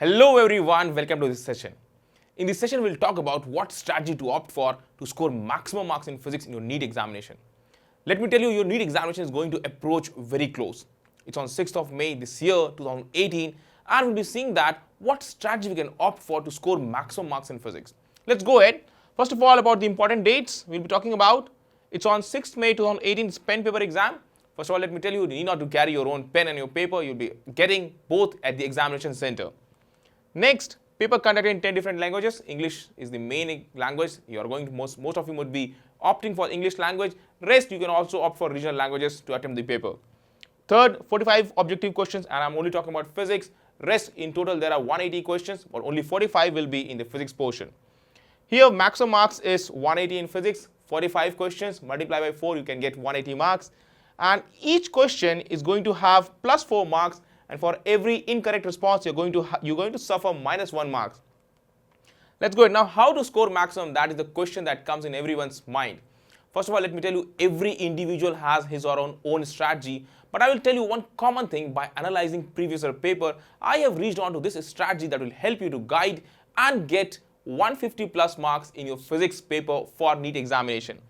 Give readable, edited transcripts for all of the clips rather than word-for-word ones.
Hello everyone, welcome to this session. In this session, we'll talk about what strategy to opt for to score maximum marks in physics in your NEET examination. Let me tell you, your NEET examination is going to approach very close. It's on 6th of May this year, 2018, and we'll be seeing that what strategy we can opt for to score maximum marks in physics. Let's go ahead. First of all, about the important dates we'll be talking about. It's on 6th May 2018, it's pen paper exam. First of all, let me tell you, you need not to carry your own pen and your paper. You'll be getting both at the examination center. Next, paper conducted in 10 different languages. English is the main language. You are going to most of you would be opting for English language. Rest, you can also opt for regional languages to attempt the paper. Third, 45 objective questions, and I'm only talking about physics. Rest, in total, there are 180 questions, but only 45 will be in the physics portion. Here, maximum marks is 180 in physics, 45 questions, multiply by 4, you can get 180 marks. And each question is going to have plus 4 marks, and for every incorrect response, you're going to suffer minus 1 marks. Let's go ahead. Now, how to score maximum? That is the question that comes in everyone's mind. First of all, let me tell you, every individual has his or her own strategy. But I will tell you one common thing. By analyzing previous year paper, I have reached on to this strategy that will help you to guide and get 150 plus marks in your physics paper for NEET examination.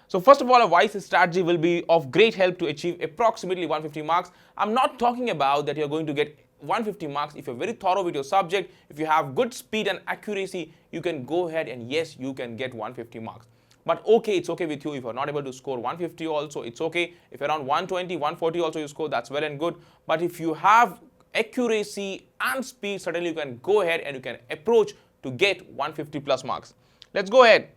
So first of all, a wise strategy will be of great help to achieve approximately 150 marks. I'm not talking about that you're going to get 150 marks. If you're very thorough with your subject, if you have good speed and accuracy, you can go ahead and yes, you can get 150 marks. But okay, it's okay with you. If you're not able to score 150 also, it's okay. If you're around 120, 140 also you score, that's well and good. But if you have accuracy and speed, certainly you can go ahead and you can approach to get 150 plus marks. Let's go ahead.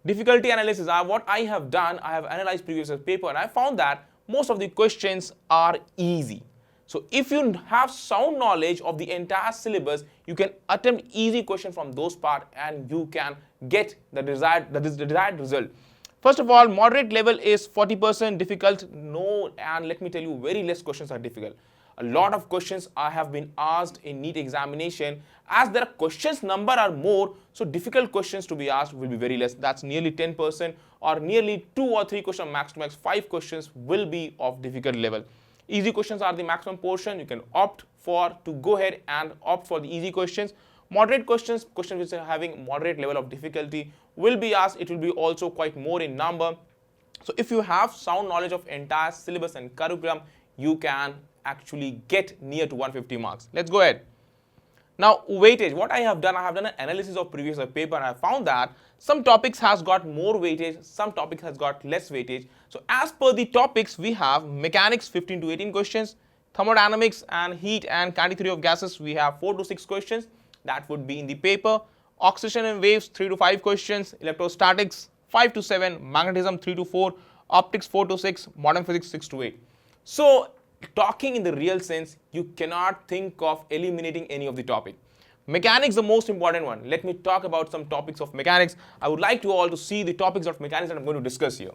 Difficulty analysis. What I have done, I have analyzed previous year's paper and I found that most of the questions are easy. So if you have sound knowledge of the entire syllabus, you can attempt easy questions from those parts and you can get the desired result. First of all, moderate level is 40% difficult. No, and let me tell you, very less questions are difficult. A lot of questions have been asked in NEET examination. As their questions number are more, so difficult questions to be asked will be very less. That's nearly 10%, or nearly 2 or 3 questions, max to max 5 questions will be of difficult level. Easy questions are the maximum portion. You can opt for to go ahead and opt for the easy questions. Moderate questions, questions which are having moderate level of difficulty will be asked. It will be also quite more in number. So if you have sound knowledge of entire syllabus and curriculum, you can actually get near to 150 marks. Let's go ahead. Now, weightage. What I have done an analysis of previous paper and I found that some topics has got more weightage, some topics has got less weightage. So as per the topics, we have mechanics 15 to 18 questions, thermodynamics and heat and kinetic theory of gases, we have 4 to 6 questions. That would be in the paper. Oxidation and waves 3 to 5 questions, electrostatics 5 to 7, magnetism 3 to 4, optics 4 to 6, modern physics 6 to 8. So talking in the real sense, you cannot think of eliminating any of the topic. Mechanics, the most important one. Let me talk about some topics of mechanics. I would like you all to see the topics of mechanics that I'm going to discuss here.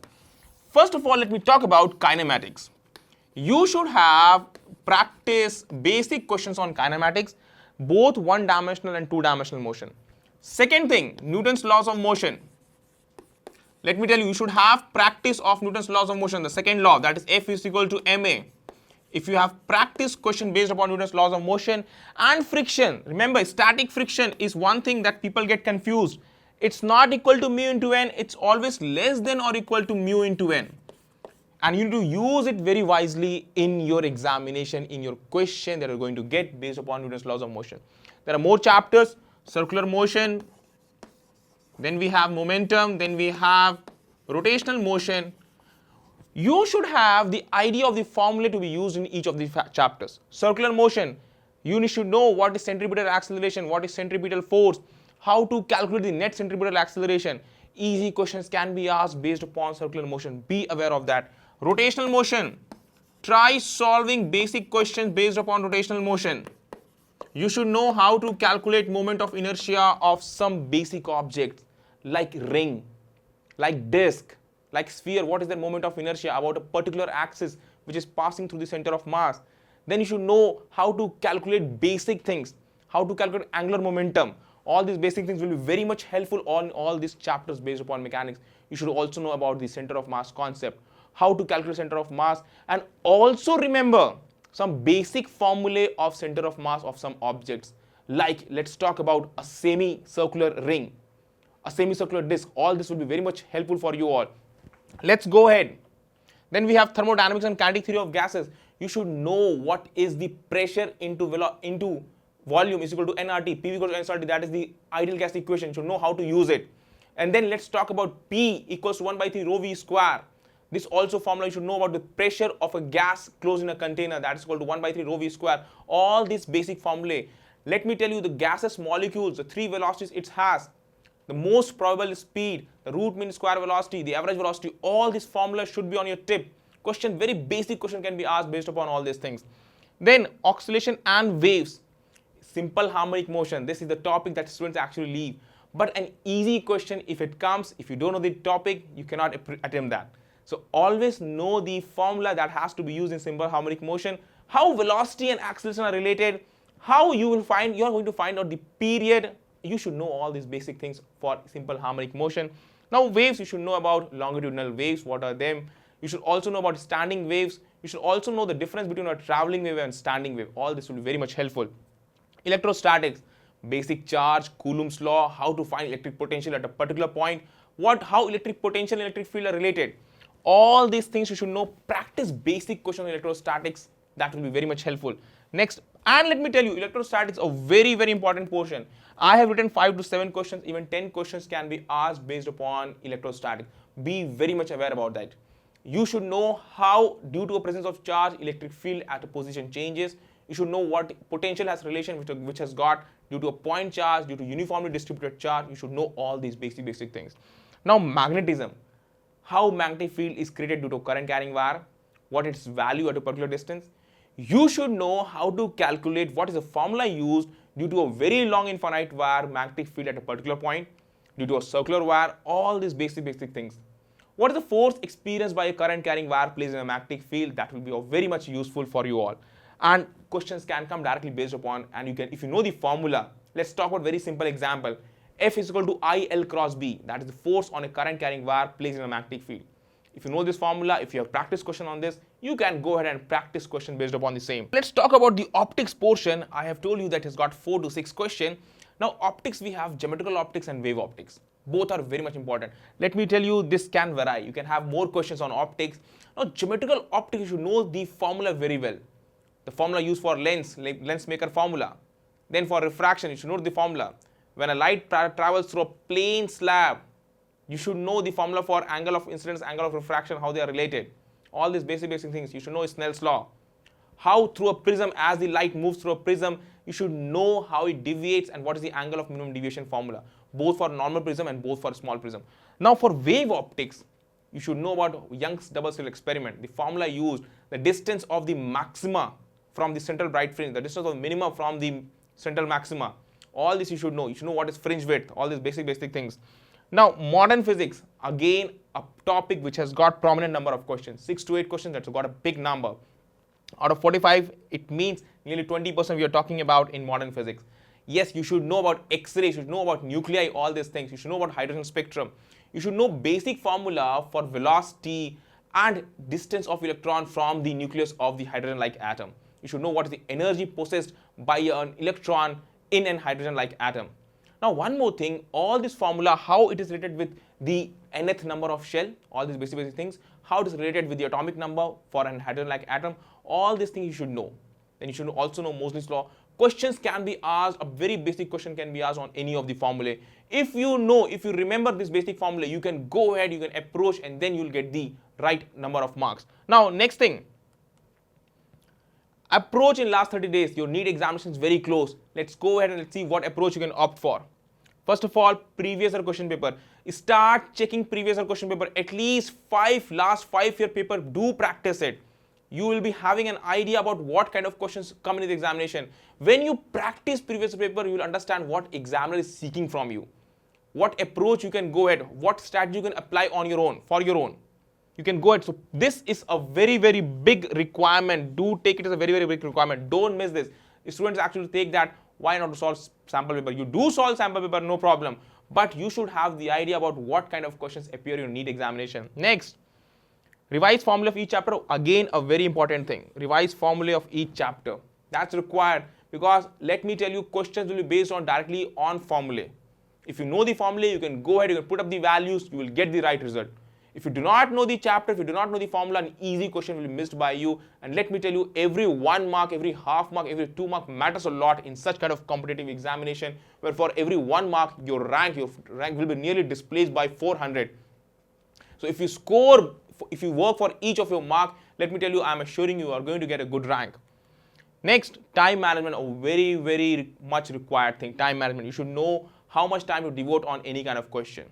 First of all, let me talk about kinematics. You should have practice basic questions on kinematics, both one-dimensional and two-dimensional motion. Second thing, Newton's laws of motion. Let me tell you, you should have practice of Newton's laws of motion. The second law, that is F is equal to ma. If you have practice question based upon Newton's laws of motion and friction, remember static friction is one thing that people get confused. It's not equal to mu into n, it's always less than or equal to mu into n. And you need to use it very wisely in your examination, in your question that you're going to get based upon Newton's laws of motion. There are more chapters, circular motion, then we have momentum, then we have rotational motion. You should have the idea of the formula to be used in each of the chapters. Circular motion, you should know what is centripetal acceleration, what is centripetal force, how to calculate the net centripetal acceleration. Easy questions can be asked based upon circular motion. Be aware of that. Rotational motion, try solving basic questions based upon rotational motion. You should know how to calculate moment of inertia of some basic objects like ring, like disc, like sphere. What is the moment of inertia about a particular axis which is passing through the center of mass? Then you should know how to calculate basic things, how to calculate angular momentum. All these basic things will be very much helpful on all these chapters based upon mechanics. You should also know about the center of mass concept, how to calculate center of mass, and also remember some basic formulae of center of mass of some objects Like, let's talk about a semicircular ring, a semicircular disc. All this will be very much helpful for you all. Let's go ahead. Then we have thermodynamics and kinetic theory of gases. You should know what is the pressure into volume is equal to nRT, PV equals to nRT. That is the ideal gas equation. You should know how to use it. And then let's talk about P equals to 1 by 3 rho V square. This also formula you should know about the pressure of a gas closed in a container, that is equal to 1 by 3 rho V square. All these basic formulae. Let me tell you the gaseous molecules, the three velocities it has, the most probable speed, the root mean square velocity, the average velocity, all these formulas should be on your tip. Question, very basic question can be asked based upon all these things. Then oscillation and waves, simple harmonic motion. This is the topic that students actually leave. But an easy question, if it comes, if you don't know the topic, you cannot attempt that. So always know the formula that has to be used in simple harmonic motion, how velocity and acceleration are related, how you are going to find out the period. You should know all these basic things for simple harmonic motion. Now waves, you should know about longitudinal waves, what are them. You should also know about standing waves. You should also know the difference between a traveling wave and standing wave. All this will be very much helpful. Electrostatics, basic charge, Coulomb's law, how to find electric potential at a particular point, how electric potential and electric field are related. All these things you should know. Practice basic question on electrostatics. That will be very much helpful. Next, and let me tell you, electrostatics is a very, very important portion. I have written 5 to 7 questions, even 10 questions can be asked based upon electrostatics. Be very much aware about that. You should know how, due to a presence of charge, electric field at a position changes. You should know what potential has relation which has got due to a point charge, due to uniformly distributed charge. You should know all these basic things. Now magnetism, how magnetic field is created due to current carrying wire, what its value at a particular distance. You should know how to calculate what is the formula used due to a very long infinite wire magnetic field at a particular point, due to a circular wire, all these basic things. What is the force experienced by a current carrying wire placed in a magnetic field? That will be very much useful for you all. And questions can come directly based upon, and you can, if you know the formula, let's talk about very simple example. F is equal to IL cross B, that is the force on a current carrying wire placed in a magnetic field. If you know this formula, if you have practice question on this, you can go ahead and practice question based upon the same. Let's talk about the optics portion. I have told you that it's got 4 to 6 questions. Now optics, we have geometrical optics and wave optics. Both are very much important. Let me tell you, this can vary. You can have more questions on optics. Now geometrical optics, you should know the formula very well. The formula used for lens maker formula. Then for refraction, you should know the formula. When a light travels through a plane slab, you should know the formula for angle of incidence, angle of refraction, how they are related. All these basic things. You should know Snell's law. How through a prism, as the light moves through a prism, you should know how it deviates and what is the angle of minimum deviation formula, both for normal prism and both for small prism. Now for wave optics, you should know about Young's double slit experiment, the formula used, the distance of the maxima from the central bright fringe, the distance of minima from the central maxima. All this you should know. You should know what is fringe width, all these basic things. Now modern physics, again a topic which has got prominent number of questions, 6 to 8 questions, that's got a big number. Out of 45, it means nearly 20% we are talking about in modern physics. Yes, you should know about X-ray, you should know about nuclei, all these things. You should know about hydrogen spectrum. You should know basic formula for velocity and distance of electron from the nucleus of the hydrogen-like atom. You should know what is the energy possessed by an electron in an hydrogen-like atom. Now one more thing, all this formula, how it is related with the nth number of shell, all these basic things, how it is related with the atomic number for an hydrogen-like atom, all these things you should know. Then you should also know Moseley's law. Questions can be asked, a very basic question can be asked on any of the formulae. If you know, if you remember this basic formula, you can go ahead, you can approach, and then you'll get the right number of marks. Now next thing, approach in last 30 days, your NEET examination is very close. Let's go ahead and let's see what approach you can opt for. First of all, previous year question paper. Start checking previous year question paper. At least last 5 year paper, do practice it. You will be having an idea about what kind of questions come in the examination. When you practice previous paper, you will understand what examiner is seeking from you. What approach you can go ahead, what strategy you can apply on your own, for your own. You can go ahead. So this is a very big requirement. Do take it as a very big requirement. Don't miss this. If students actually take that, why not to solve sample paper? You do solve sample paper, no problem. But you should have the idea about what kind of questions appear in your NEET examination. Next, revise formula of each chapter. Again, a very important thing. Revise formula of each chapter. That's required because let me tell you, questions will be based on directly on formulae. If you know the formulae, you can go ahead, you can put up the values, you will get the right result. If you do not know the chapter, if you do not know the formula, an easy question will be missed by you. And let me tell you, every 1 mark, every half mark, every 2 mark matters a lot in such kind of competitive examination, where for every 1 mark, your rank will be nearly displaced by 400. So if you work for each of your mark, let me tell you, I'm assuring you are going to get a good rank. Next, time management, a very, very much required thing. Time management. You should know how much time to devote on any kind of question.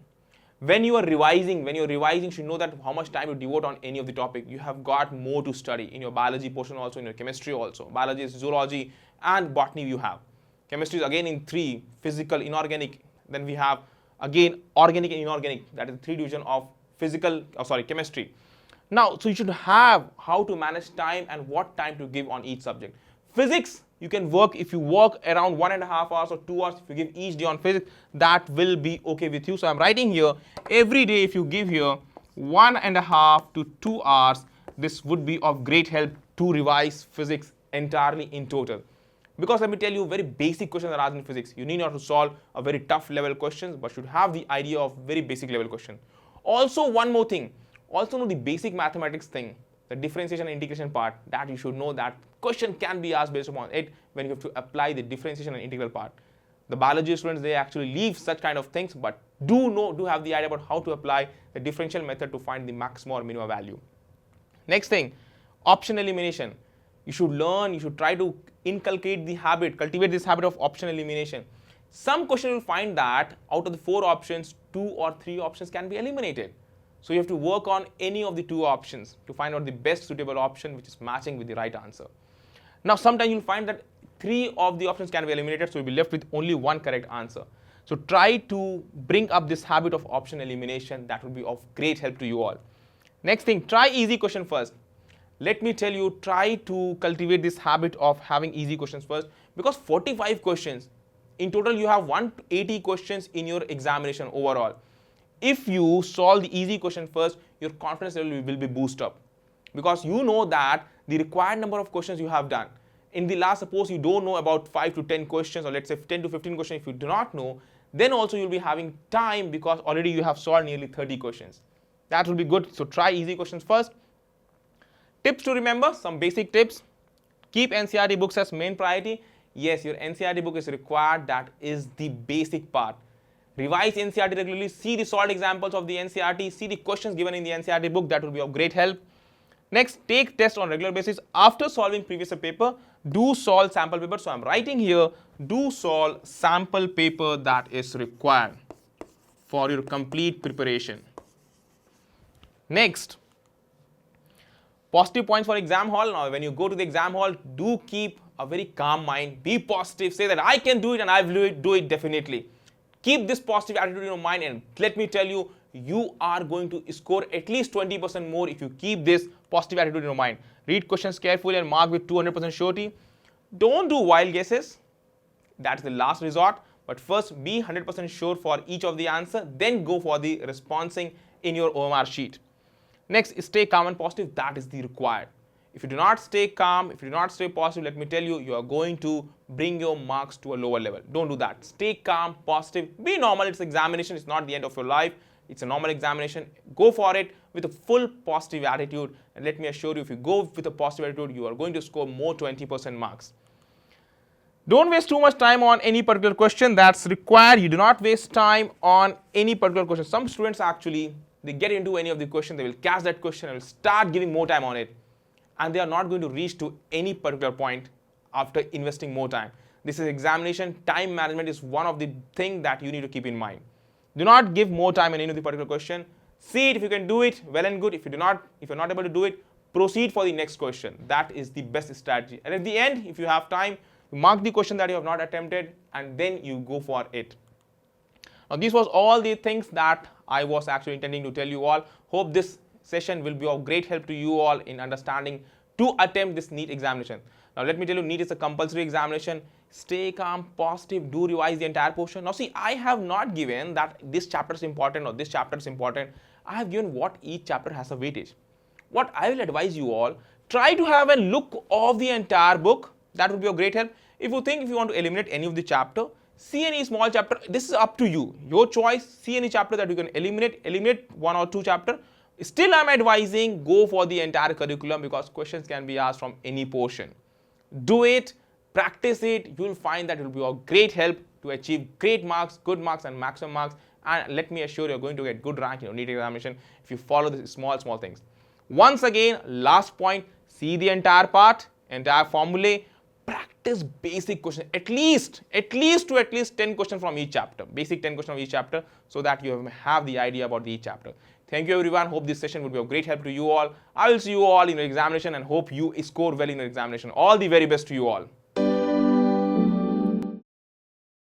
When you are revising, you should know that how much time to devote on any of the topic. You have got more to study in your biology portion also, in your chemistry also. Biology is zoology and botany you have. Chemistry is again in 3, physical, inorganic. Then we have again organic and inorganic. That is the 3 division of chemistry. Now, so you should have how to manage time and what time to give on each subject. Physics, you can work, if you work around 1.5 hours or 2 hours, if you give each day on physics, that will be okay with you. So I'm writing here, every day if you give here 1.5 to 2 hours, this would be of great help to revise physics entirely in total. Because let me tell you, very basic questions are asked in physics. You need not to solve a very tough level questions, but should have the idea of very basic level question. Also, one more thing, also know the basic mathematics thing, the differentiation and integration part, that you should know that question can be asked based upon it when you have to apply the differentiation and integral part. The biology students, they actually leave such kind of things, but do have the idea about how to apply the differential method to find the maximum or minimum value. Next thing, option elimination. You should learn, you should try to inculcate the habit, cultivate this habit of option elimination. Some question will find that out of the 4 options, 2 or 3 options can be eliminated. So you have to work on any of the 2 options to find out the best suitable option which is matching with the right answer. Now sometimes you'll find that 3 of the options can be eliminated, so you'll be left with only 1 correct answer. So try to bring up this habit of option elimination. That will be of great help to you all. Next thing, try easy question first. Let me tell you, try to cultivate this habit of having easy questions first, because 45 questions, in total you have 180 questions in your examination overall. If you solve the easy question first, your confidence level will be boosted up, because you know that the required number of questions you have done. In the last, suppose you don't know about 5 to 10 questions, or let's say 10 to 15 questions if you do not know, then also you'll be having time because already you have solved nearly 30 questions. That will be good. So try easy questions first. Tips to remember, some basic tips. Keep NCERT books as main priority. Yes, your NCERT book is required. That is the basic part. Revise NCERT regularly. See the solved examples of the NCERT. See the questions given in the NCERT book. That will be of great help. Next, take tests on regular basis. After solving previous paper, do solve sample paper. So I'm writing here, do solve sample paper that is required for your complete preparation. Next, positive points for exam hall. Now, when you go to the exam hall, do keep a very calm mind. Be positive. Say that I can do it and I will do it definitely. Keep this positive attitude in your mind, and let me tell you, you are going to score at least 20% more if you keep this positive attitude in your mind. Read questions carefully and mark with 200% surety. Don't do wild guesses. That's the last resort. But first, be 100% sure for each of the answer. Then go for the responding in your OMR sheet. Next, stay calm and positive. That is the required. If you do not stay calm, if you do not stay positive, let me tell you, you are going to bring your marks to a lower level. Don't do that. Stay calm, positive. Be normal. It's examination. It's not the end of your life. It's a normal examination. Go for it with a full positive attitude. And let me assure you, if you go with a positive attitude, you are going to score more 20% marks. Don't waste too much time on any particular question that's required. You do not waste time on any particular question. Some students actually, they get into any of the question, they will catch that question and will start giving more time on it. And they are not going to reach to any particular point after investing more time. This is examination. Time management is one of the things that you need to keep in mind. Do not give more time in any of the particular question. See it, if you can do it, well and good. If you're not able to do it, proceed for the next question. That is the best strategy. And at the end, if you have time, mark the question that you have not attempted and then you go for it. Now, this was all the things that I was actually intending to tell you all. Hope this session will be of great help to you all in understanding to attempt this NEET examination. Now, let me tell you, NEET is a compulsory examination. Stay calm, positive, do revise the entire portion. Now, see, I have not given that this chapter is important or this chapter is important. I have given what each chapter has a weightage. What I will advise you all, try to have a look of the entire book. That would be a great help. If you want to eliminate any of the chapter, see any small chapter. This is up to you, your choice. See any chapter that you can eliminate 1 or 2 chapter. Still, I'm advising go for the entire curriculum because questions can be asked from any portion. Do it, practice it. You will find that it will be a great help to achieve great marks, good marks, and maximum marks. And let me assure you, you're going to get good rank in your NEET examination if you follow these small things. Once again, last point, see the entire part, entire formulae, practice basic questions, at least 10 questions from each chapter, basic 10 questions from each chapter, so that you have the idea about each chapter. Thank you everyone. Hope this session will be of great help to you all. I will see you all in your examination and hope you score well in your examination. All the very best to you all.